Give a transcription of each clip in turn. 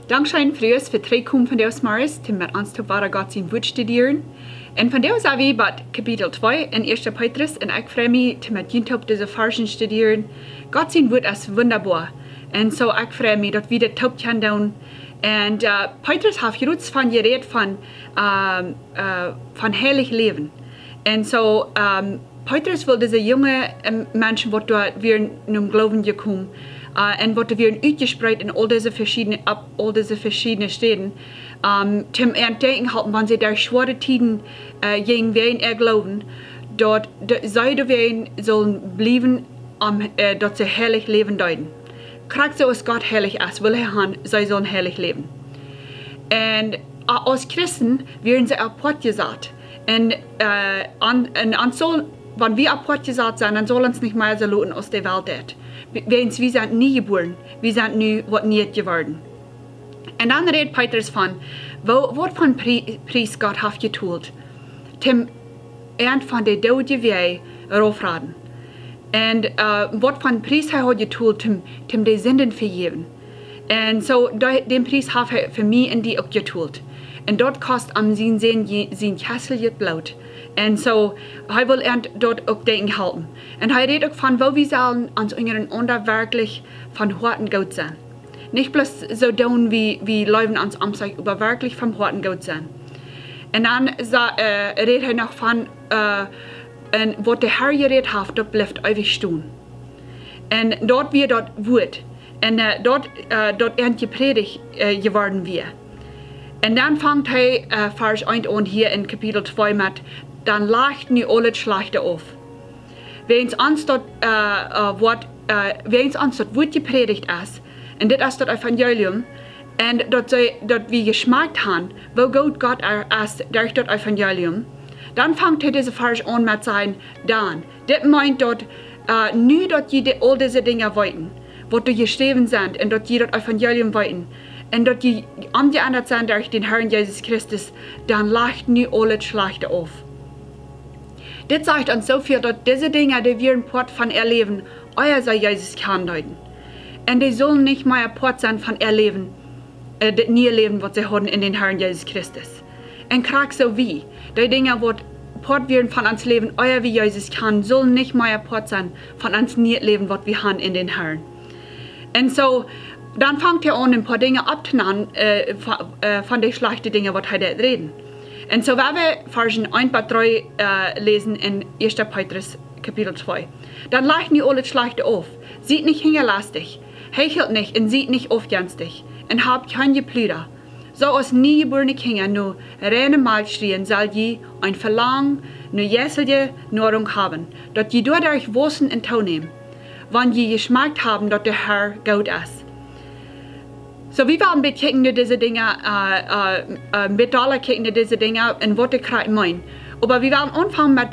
Dankzij vrees vertrekken van Deus Maris, die met ons te ware God zijn woord studeren. En van Deus hebben we kapitel 2 in 1 Petrus en ik vrees me te met jullie op deze versen studeren. God zijn woord is wunderbaar. En zo ik vrees me dat we dit op gaan doen. En Petrus heeft geroots van gereed van heilig leven. En zo Petrus wil deze jonge mensen wat weer in Gloowen gekomen. En wordt weer uitgespreid in al deze verschillende steden. Tim denken halten, wanneer ze daar zware tijden gegen wen geloven, dat zij de wen zullen blijven, dat ze heilig leven duiden. Krijgt zoals God heilig is, wil hij gaan, zij zullen heilig leven. En als christen werden ze apart gezet. En wanneer wir apart gezet zijn, dan zullen ons niet meer zo laten als de Welt deed. We zijn niet geboren, we zijn nu wat niet geworden. En dan redt Petrus van, wat van prijs God heeft getoeld, tim eind van de dode wij erofraden. En wat van prijs hij had getoeld, tim de zinden vergeven. En zo, den prijs heeft hij voor mij en die ook getoeld. En dat kost am zijn kessel bloed. En zo, hij wil dat ook denken houden. En hij redt ook van, wo we zullen ons onder werkelijk van harten goed zijn. Niet bloß zo doen wie leven ons om zich, aber wirklich van harten goed zijn. En dan redt hij nog van, en wat de Heer gereed heeft, dat blijft eeuwig staan. En dat weer dat woord. En dat gepredigt geworden weer. En dan vangt hij vers 1 aan hier in kapitel 2 met, dan lacht nu al het slechte af. Weens ons dat woord gepredigt is, en dit is dat evangelium, en dat we gesmaakt hebben, wo God is durch dat evangelium, dan vangt hij deze vers aan met zijn, dan, dit meint dat, nu dat je al deze dingen weten, wat er geschreven zijn, en dat je dat evangelium weten, en dat je omgeändert zijn durch den Herrn Jesus Christus, dan lacht nu al het slechte af. Dit zegt ons zoveel dat deze dingen die wir een part van erleben, euer sei Jesus kan duiden. En die zullen niet meer een part zijn van erleben, dit nieuwe leven wat ze hadden in den Herrn Jesus Christus. En krijg zo wie, die dingen wat part werden van ons leven, euer wie Jesus kan, zullen niet meer een part zijn van ons nieuwe leven wat we hebben in den Herrn. En zo, dan vangt hij aan een paar dingen op te nemen van de slechte dingen wat hij deed reden. En zo werden we versen 1 bis 3 lezen in 1 Petrus kapitel 2. Dan lacht nu al het slechte af. Ziet niet hingerlastig, hechelt nicht en ziet niet afgenstig. En habt geen geplüder. Zoals niegeborene Kinder nur reine Mahlschrien zal je ein Verlangen, nur jesselje Nahrung haben, dat je dadurch Wossen in Tau nehmen, wann je geschmeckt haben, dat der Herr gut ist. So, wir werden bekijken naar deze dingen, met alle kijken naar deze dingen en wat ik krijg mijn. Maar we werden aanvangen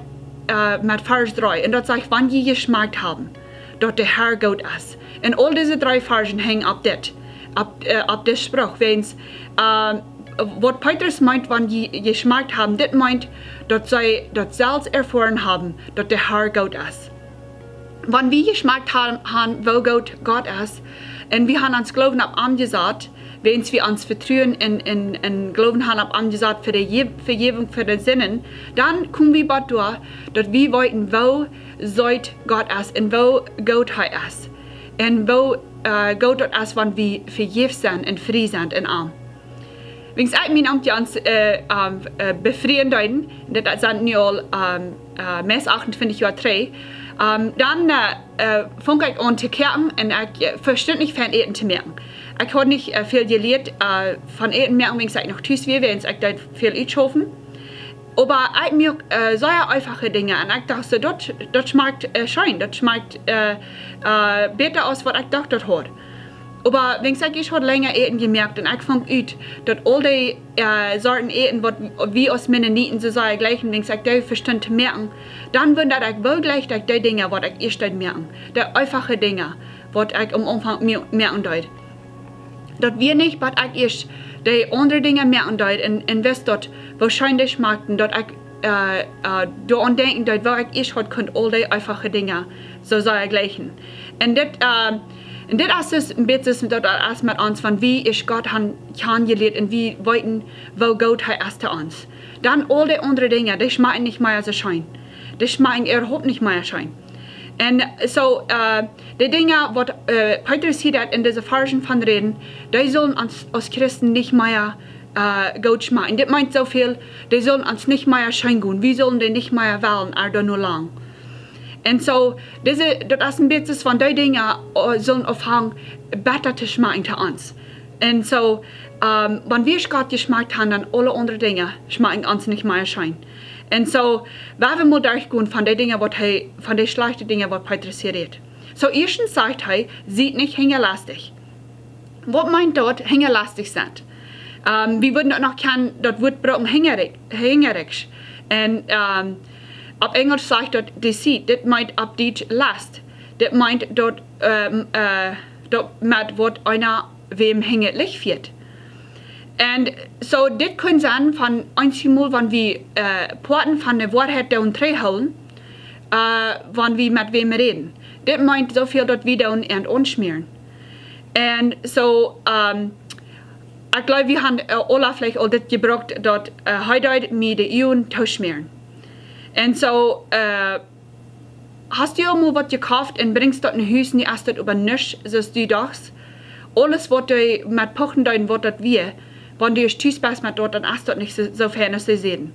met vers 3 en dat zegt, wanneer je gesmaakt hebben, dat de Herr goed is. En al deze 3 versen hangen op dit spruch. Weens, wat Petrus meint, wanneer je gesmaakt hebben, dit meint, dat zij dat zelfs ervaren hebben, dat de Herr goed is. Wanneer we gesmaakt hebben, wo goed God is, en we haben uns Glauben ab angesagt, wenn wir uns vertrauen in Glauben haben ab angesagt für die Vergebung für die Sinnen, dann kommen wir bald durch, dass wir weiten, wo sollt Gott ist und wo Gott ist. Und wo Gott ist, wenn wir vergeben sind und frei sind und arm. Wenn ich meine Amt uns befreien deuten, das sind nu al mes 28 Jahre 3, dann fang ich an zu kerken und ich verstehe nicht von Eten zu merken. Ich habe nicht viel gelernt von Eten merken, wenn ich noch tüß wie, wenn ich da viel einschaffen. Aber ich merke sehr einfache Dinge und ich dachte, das schmeckt schön, das schmeckt besser aus, was ich dachte, das hat. Aber wenn ich habe länger Eten gemerkt und ich fand aus, dass all die Sorten Eten, was wir aus Mennoniten so sagen, gleichen, wenn ich die verstehen zu merken, dann würden ich wohl gleich die Dinge, was ich erst merken, die einfache Dinge, was ich am Anfang merken deut. Dass wir nicht, was ich erst die anderen Dinge merken deut und was dort wahrscheinlich schmeckten, dass ich daran denken deut, was ich erst hat, könnt all die einfache Dinge so sagen gleichen. Und das Und das ist ein bisschen das erst mit uns, von wie ich Gott kennengelernt und wie weiten, wo Gott erst zu uns. Dann all die anderen Dinge, die schmecken nicht mehr so schön. Die schmecken überhaupt nicht mehr schön. Und so, die Dinge, was Petrus hier in dieser Versen von reden, die sollen uns als Christen nicht mehr Gott schmecken. Das meint so viel, die sollen uns nicht mehr schön gehen. Wir sollen die nicht mehr wählen, aber nur lang. Und so, das ist ein bisschen von den Dingen, sollen aufhängen, besser zu schmecken zu uns. Und so, wenn wir Gott geschmeckt haben, dann alle anderen Dinge schmecken uns nicht mehr schön. Und so, wenn wir mal durchgehen von den Dingen, von den schlechten Dingen, was Petrus hier redet. So, erstens sagt er, sieht nicht hingerlastig. Was meint dort hingerlastig sind? Wir würden dort noch kennen, dort wird brauchen hingerig. Und auf Englisch sagt dort deceit, das meint auf Deutsch Last. Das meint dort, mit was einer wem hingerlich wird. Und so, das kann sein, von einmal, wenn wir Porten von der Wahrheit da und holen, wenn wir mit wem reden. Das meint so viel, dass wir da und uns schmieren. Und so, ich glaube, wir haben alle vielleicht auch das gebraucht, dass heute mit den Juden zu schmieren. Und so, hast du mal was gekauft und bringst dort ein Haus und erst dort über nichts, so du dachtest, alles, was du mit Pochen deuten, was dort wir, wenn du Tschüss bist mit dort, dann erst dort nicht so fern, als sie sehen.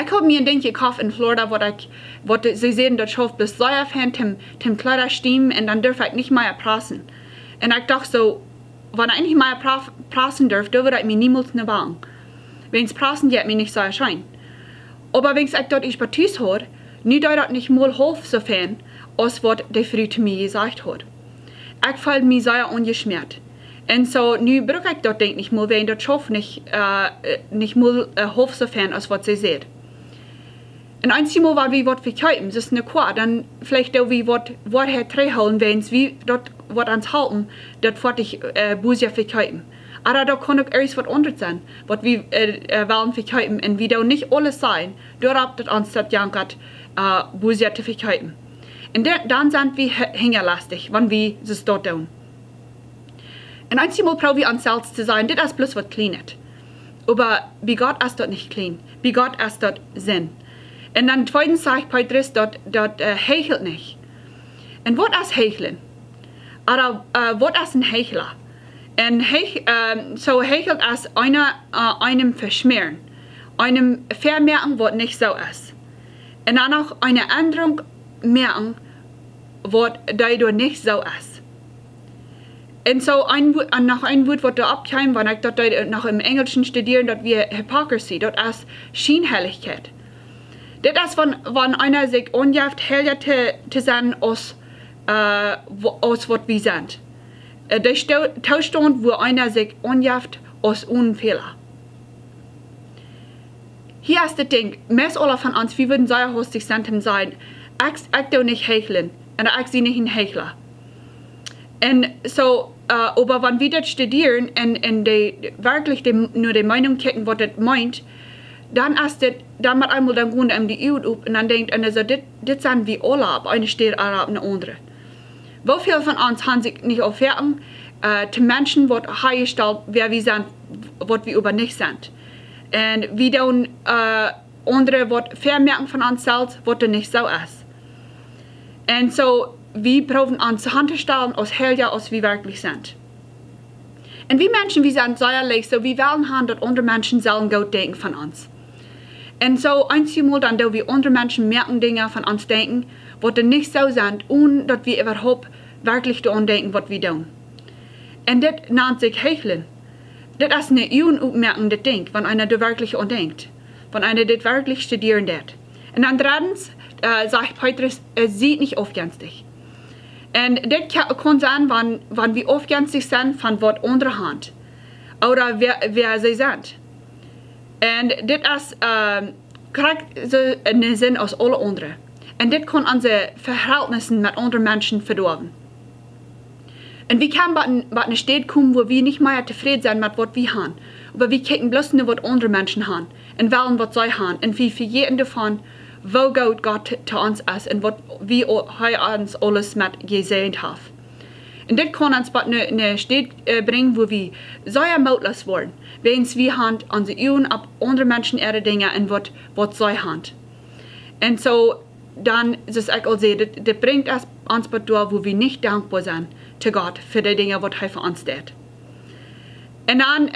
Ich habe mir ein Ding gekauft in Florida, wo sie sehen, dort schafft bis sehr fern zum Kleiderstimm und dann darf ich nicht mehr prassen. Und ich dachte so, wenn ich nicht mehr prassen darf, dann würde ich mir niemals eine Wagen. Wenn es prassen geht, mir nicht so erscheinen. Aber wenn ich dort ich bei Tschüss höre, nie dort nicht mal halb so fern, als was die Frau zu mir gesagt hat. Ich fühle mich sehr ungeschmiert. Und so, nu brauche ich dort nicht mal, wenn dort schafft nicht mal halb so fern, als was sie sieht. Und einmal, weil wir was verkaufen, das ist eine Quar, dann vielleicht auch wie was herholen, wenn es wie dort was ans halten, dort wollte ich Busia verkaufen. Aber da kann auch alles was anderes sein, was wir wollen verkaufen und wie da nicht alles sein, dort das uns das jankert, Busia zu verkaufen. Und dann sind wir hingerlastig, wenn wir das dort tun. Und einmal probieren wir uns selbst zu sein, das ist bloß was Kleines. Aber wie Gott ist dort nicht klein, wie Gott ist dort Sinn. Und dann zweitens sagt Petrus, dort hechelt nicht. Und was ist hecheln? Oder was ist ein Hechler? Und so hechelt ist einem verschmieren, einem vermerken, was nicht so ist. Und dann auch eine Änderung merken, was dadurch nicht so ist. Und so nach einem Wort, was da abkam, wenn ich dort noch im Englischen studieren, dort wie Hypocrisy, dort ist Scheinheiligkeit. Das ist, wenn einer sich unjäft hält zu sein, aus was wir sind. Der Zustand, wo einer sich unjäft aus Unfehler. Hier ist das Ding, meist alle von uns, wir würden sehr hostig sein, ich do nicht hecheln, und ich sehe nicht ein Hechler. Und so, aber wenn wir das studieren und wirklich nur die Meinung kicken, was das meint, dann ist das, dann mit einmal dann gehen die Juden auf und dann denkt einer so, das sind wir alle, aber eine steht alle auf eine andere. Wie viele von uns haben sich nicht aufhören, zu Menschen, die hergestellt, wer wir sind, was wir über nicht sind. Und wir dann andere, die vermerken von uns selbst, was das nicht so ist. Und so, wir brauchen uns zur Hand zu stellen, als Helden, als wir wirklich sind. Und wir Menschen, wir sind sehr leicht, so wir wollen haben, dass andere Menschen sollen gut denken von uns. Und so einmal dann, dass wir andere Menschen merken Dinge von uns denken, was nicht so sind, ohne dass wir überhaupt wirklich daran denken, was wir tun. Und das nennt sich Hecheln. Das ist eine unmerkende Ding, wenn einer das wirklich denkt. Wenn einer das wirklich studieren wird. Und dann drittens sagt Petrus, es sieht nicht aufgänstig. Und das kann sein, wenn wir aufgänstig sind von was andere Hand. Oder wer sie sind. Und das ist, kriegt so einen Sinn aus allen anderen. Und das kann unsere Verhältnisse mit anderen Menschen verdorben. Und wir können bei einer Stadt kommen, wo wir nicht mehr zufrieden sind mit was wir haben. Aber wir kicken bloß nur, was andere Menschen haben. Und wollen, was sie haben. Und wir für jeden davon, wo Gott zu uns ist und was wir uns alles mit gesehen haben. Und das kann uns eine Stadt bringen, wo wir sehr mautlos werden, wenn wir Hand an die Augen ab andere Menschen ihre Dinge und was sie haben. Und so, dann, das ich auch sehe, das bringt uns durch, wo wir nicht dankbar sind zu Gott für die Dinge, was er für uns tut. Und dann,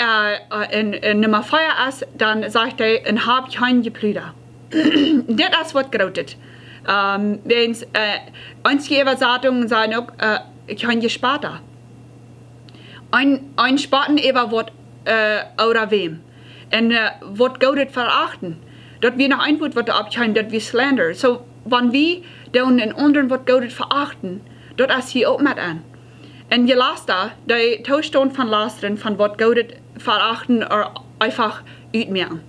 in Nummer 4 ist, dann sagt er, und hab kein Geplüder. Das ist was Großes. Wenn es, einige Übersetzungen sagen auch, kein Gesparter. Ein Spaten über was, oder wem. Und, was Gottes verachten. Dort wir noch ein Wort, was da abscheint, dort wir slander. So, wenn wir dann in anderen was Gottes verachten, dort ist hier auch mit an. Und je laster, die Zustand von Lastern, von was Gottes verachten, oder einfach utmerken.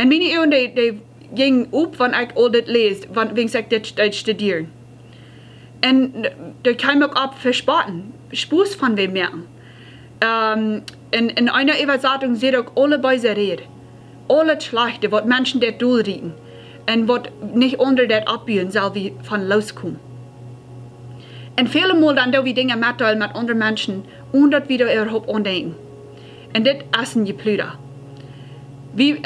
Und meine Augen, die gingen auf, wenn ich all das lese, wenn ich das studiere. Und da kam auch ab für Spaten, Spurs von wem merken. In einer Übersetzung seht auch alle böse Rede. Alles Schlechte, was Menschen das durchriegen. Und was nicht unter das abbiegen, soll wie von loskommen. Und viele Mal dann da wir Dinge mitteilen mit anderen Menschen, ohne dass wir da überhaupt andenken. Und das ist ein Geplüder. Wie,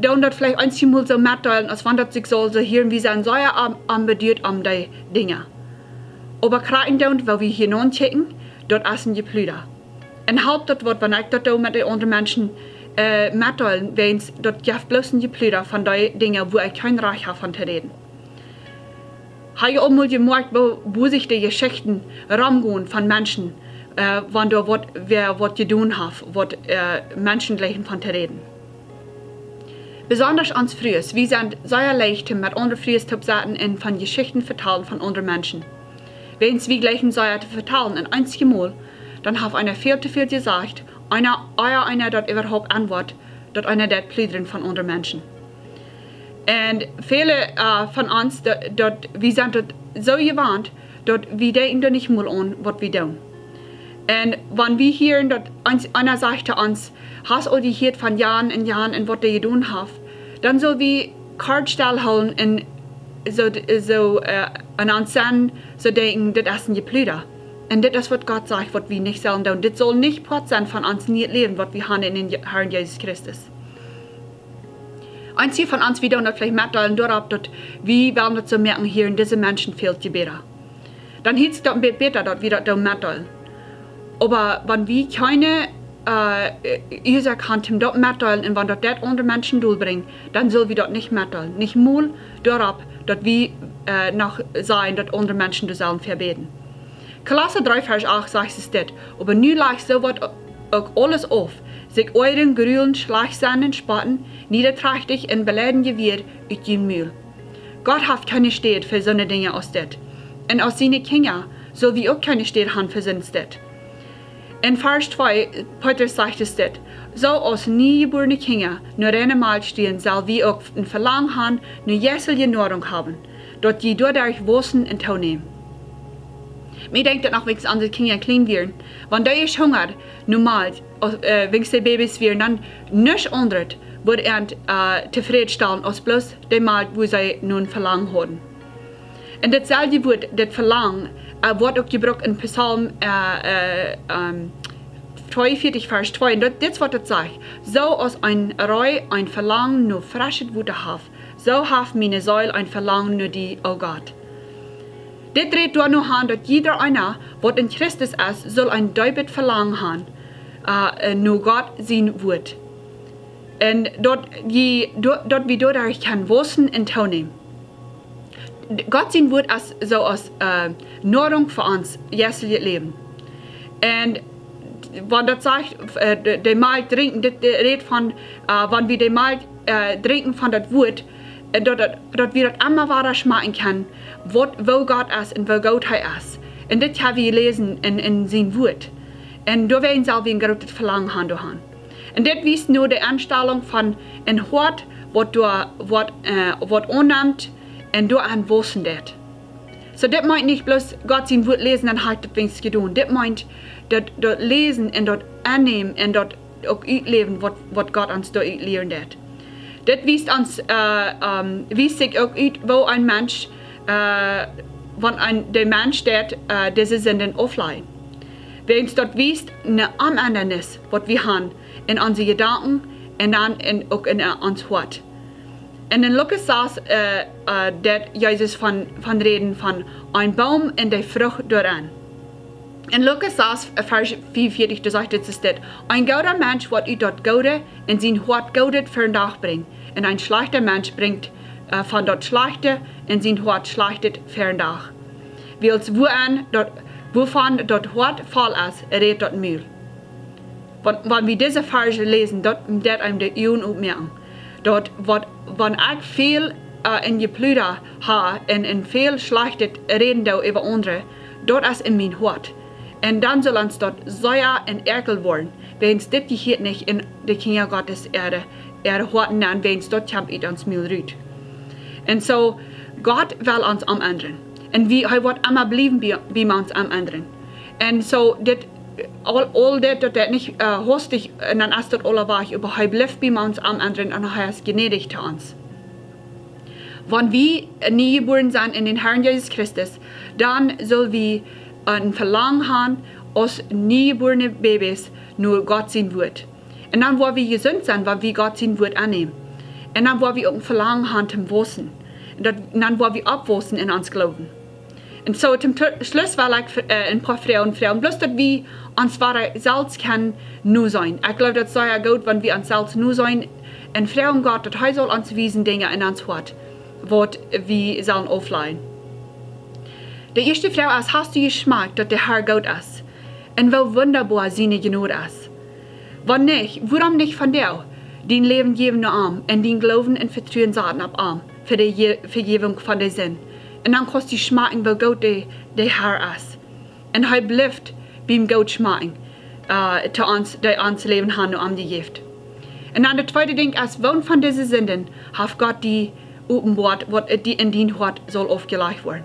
dann das vielleicht einmal so mitteilen, als wenn das sich so hören, wie sein sehr ambitioniert an die Dinge. Aber kriegen dann, weil wir hier non checken, dort ist ein Geplüder. Und halt das, wenn ich das da mit den anderen Menschen mitteilen, wenn es dort gibt bloß ein Geplüder von den Dingen, wo ich kein Recht habe von zu reden. Habe ich auch mal gemerkt, wo sich die Geschichten rumgehen von Menschen, wenn da was getan hat, was Menschen gleichen von zu reden. Besonders ans Frühes, wir sind sehr leicht mit anderen Frühes zu sagen und von Geschichten vertellen von anderen Menschen. Wenn es wie gleichen sei zu vertellen, ein einziges Mal, dann hat einer viel zu viel gesagt, einer dort überhaupt antwortet, dort einer der Plüdern von anderen Menschen. Und viele von uns, wir sind dort so gewarnt, dort wir denken da nicht mal an, was wir tun. Und wenn wir hier, dort einer sagt zu uns, hast du die hier von Jahren und Jahren und was du getan hast, dann soll wir Kartstall holen und an uns so denken, das ist ein Geplüder. Und das ist, was Gott sagt, was wir nicht sollen tun. Das soll nicht Part sein von uns nicht leben, was wir haben in den Herrn Jesus Christus. Einzige von uns, wir tun das vielleicht mitteilen, dort, wir werden das so merken, hier in diesen Menschen fehlt die Beta. Dann hieß es dann besser, dort wir das mitteilen. Aber wenn wir keine User kann dort mitteilen und wenn dort das andere Menschen durchbringen, dann soll wir dort nicht mitteilen. Nicht mal dort wir noch sein, dort andere Menschen das sollen verbeten. Kolosser 3, Vers 8 sagt es das. Aber nu leicht so wird auch alles auf, sich euren Grülen, Schlagseinen, Spaten, niederträchtig und beladen gewirrt ut die Mühl. Gott hat keine Städte für so eine Dinge aus das. Und aus seinen Kinder soll wir auch keine Städte haben für so ein Städte. In Vers 2, Petrus sagt es das. So aus niegeborene Kinder nur einmal stehen, soll wir auch ein Verlangen haben, nur jesselige Nahrung haben, dort die dadurch Wussen in Tau nehmen. Mir denkt das auch, wenn andere Kinder klein werden. Wenn die ist Hunger, normal, wenn die Babys werden, dann nicht anderes wird zufriedenstellen, als bloß die Mal, wo sie nun Verlangen haben. Und dasselbe wird, das Verlangen, wird auch gebraucht in Psalm 42, Vers 2. Und das wird das sagt. So aus ein Reu ein Verlangen nur frisches Wunder hat, so hat meine Säule ein Verlangen nur die, oh Gott. Das dreht nur an, dass jeder einer, was in Christus ist, soll ein deubet Verlangen haben, nur Gott sein Wort. Und dort wie dadurch kann Wissen in Tau nehmen. Gott sein Wort ist so als Nahrung für uns, jährliches Leben. Und wenn das sagt, der Mal trinken, das redet von, wenn wir den Mal trinken von das Wort, dass wir das immer weiter schmecken können, wo Gott ist und wo Gott ist. Und das haben wir gelesen in seinem Wort. Und da werden wir ein großes Verlangen haben. Und das ist nur die Anstellung von ein Wort, was annimmt und da an Wissen das. So das meint nicht bloß Gott sein Wort lesen, dann hat das wenigstens getan. Das meint, dort lesen und dort annehmen und dort auch leben, was Gott uns da lehren hat. Das weist uns, weist sich auch, wo ein Mensch, der Mensch der diese Sünden aufleihen. Wenn uns dort wiest, eine Anändernis, was wir haben, in unsere Gedanken und dann auch in uns Hort. Und in Lukas saß, der Jesus von reden von ein Baum in der Frucht daran. In Lukas saß, Vers 44, da sagt es das, ein guter Mensch wird dort Gute in sein Hort Gute für den Tag bringen. Und ein schlechter Mensch bringt von dort Schlechte in sein Hort Schlechtet für den Tag. Wovon dort Hort voll ist, redet dort Müll. Wenn wir diese Verse lesen, dort einem die Augen aufmerken. Dort, wenn ich viel in die Plüder habe und in viel Schlechtes reden da über andere, dort ist in mein Hort. Und dann soll uns dort Säuer und Erkel worden, wenn es das hier nicht in die Kinder Gottes Erde horten, dann wenn es dort kommt, uns Müll rührt. Und so, Gott will uns umändern. Und er wird immer bleiben, wie man uns umändern. Und so, all das nicht hostig, und dann ist das alle wahr, aber er bleibt bei uns umändern und er ist gnädig zu uns. Wenn wir nie geboren sind in den Herrn Jesus Christus, dann sollen wir ein Verlangen haben, als niegeborene Babys nur Gott sein wird. Und dann, wo wir gesund sind, weil wir Gott sein Wort annehmen. Und dann, wo wir auch ein Verlangen haben zum Wachsen. Und dann, wo wir abwachsen in uns Glauben. Und so, zum Schluss war ich ein paar Frauen, bloß, dass wir uns wahre selbst können nur sein. Ich glaube, das sei ja gut, wenn wir uns selbst nur sein. Und Frauen Gott, dass er soll uns wiesen Dinge in uns Wort, was wir sollen aufleihen. Die erste Frau ist, hast du geschmeckt, dass der Herr gut ist? Und wie wunderbar seine Gnade ist. Wenn nicht, warum nicht von dir? Dein Leben geben nur Arm und dein Glauben und Vertrauen Satan ab Arm für die Vergebung von der Sinn. Und dann kannst du schmecken, wie gut der Herr ist. Und er bleibt beim gut schmecken, zu uns, der uns Leben haben und die Gift. Und dann der zweite Ding ist, wann von diesen Sünden hat Gott die offenbart, was die in dein Hort soll aufgelegt werden.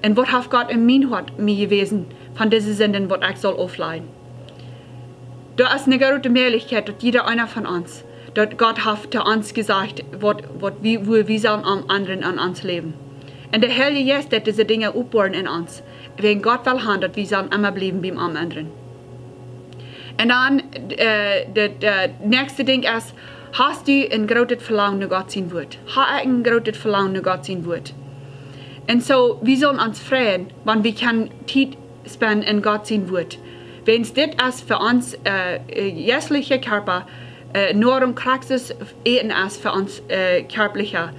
Und was hat Gott in mein Hort mir gewesen, von diesen Sünden, was ich soll aufleihen. Da ist eine große Möglichkeit, dass jeder einer von uns, dass Gott hat zu uns gesagt, wo wir sollen am anderen an uns leben. Und der Heilige Geist, dass diese Dinge aufbauen in uns, wenn Gott will haben, dass wir sollen immer bleiben beim anderen. Und dann, der nächste Ding ist, hast du ein großes Verlangen nach Gott sein Wort? Hast du ein großes Verlangen nach Gott sein Wort? Und so, wir sollen uns freuen, wenn wir Zeit spenden in Gott sein Wort. Wenn es das ist für uns jährliche Körper, Nahrung, Praxis, Eten ist für uns körperliche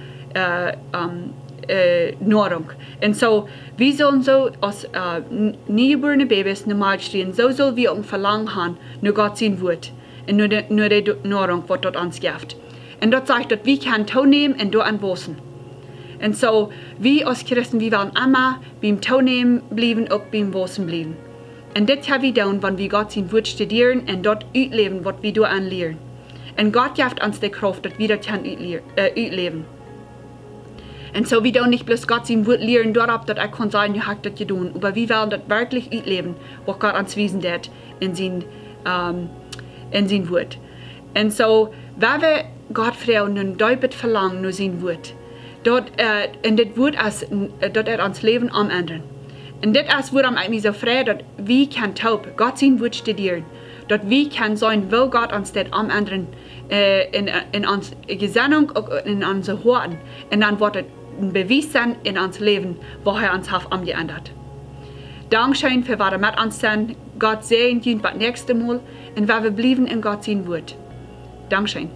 Nahrung. Und so, wir sollen so als niegeborene Babys normal stehen, so sollen wir ein Verlangen haben, nur Gott sein Wort und nur die Nahrung, was dort uns gibt. Und dort sagt, dass wir teilnehmen und dort anwachsen. Und so, wir als Christen, wir wollen immer beim Teilnehmen bleiben, auch beim Wachsen bleiben. Und das haben wir tun, wenn wir Gott sein Wort studieren und dort ausleben, was wir dort anlernen. Und Gott gibt uns die Kraft, dass wir das ausleben. Und so, wir tun nicht bloß Gott sein Wort lernen, dort dass kann sagen, ihr habt das getan, aber wir wollen das wirklich ausleben, was Gott uns wiesen hat in sein Wort. Und so, wenn wir Gott fragen, nun deutet verlangen nur sein Wort, dort, in das Wort ist, dort uns Leben umändern. Und das ist, woran ich mich so freue, dass wir taub Gott sein Wort studieren, dass wir sein, wo Gott uns das umändern, in unsere Gesinnung, in unsere Worten, und dann wird ein Beweis sein in uns Leben, wo er uns hat umgeändert. Dankeschön für was er mit uns sind. Gott segnet ihn das nächste Mal, und wir bleiben in Gott sein Wort. Dankeschön.